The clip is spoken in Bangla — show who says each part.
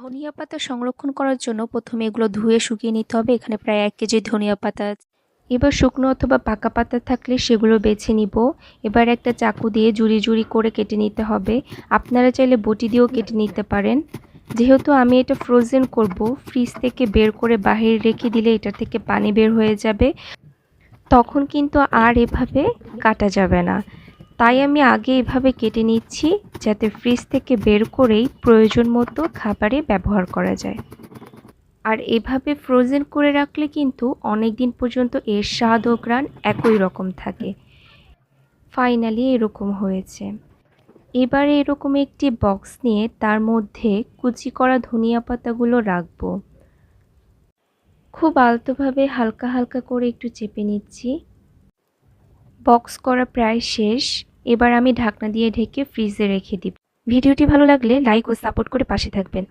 Speaker 1: ধনিয়া পাতা সংরক্ষণ করার জন্য প্রথমে এগুলো ধুয়ে শুকিয়ে নিতে হবে। এখানে প্রায় 1 কেজি ধনিয়া পাতা আছে। এবার শুকনো অথবা পাকা পাতা থাকলে সেগুলো বেছে নিব। এবার একটা চাকু দিয়ে জুড়ি জুড়ি করে কেটে নিতে হবে। আপনারা চাইলে বটি দিয়েও কেটে নিতে পারেন। যেহেতু আমি এটা ফ্রোজেন করব, ফ্রিজ থেকে বের করে বাহিরে রেখে দিলে এটা থেকে পানি বের হয়ে যাবে, তখন কিন্তু আর এভাবে কাটা যাবে না। তাই আমি আগে এভাবে কেটে নিচ্ছি, যাতে ফ্রিজ থেকে বের করেই প্রয়োজন মতো খাবারে ব্যবহার করা যায়। আর এভাবে ফ্রোজেন করে রাখলে কিন্তু অনেক দিন পর্যন্ত এর স্বাদ ও ঘ্রাণ একই রকম থাকে। ফাইনালি এরকম হয়েছে। এবারে এরকম একটি বক্স নিয়ে তার মধ্যে কুচি করা ধনিয়া পাতাগুলো রাখবো। খুব আলতোভাবে হালকা হালকা করে একটু চেপে নিচ্ছি। বক্স করা প্রায় শেষ। এবার আমি ঢাকনা দিয়ে ঢেকে ফ্রিজে রেখে দিব। ভিডিওটি ভালো লাগলে লাইক ও সাপোর্ট করে পাশে থাকবেন।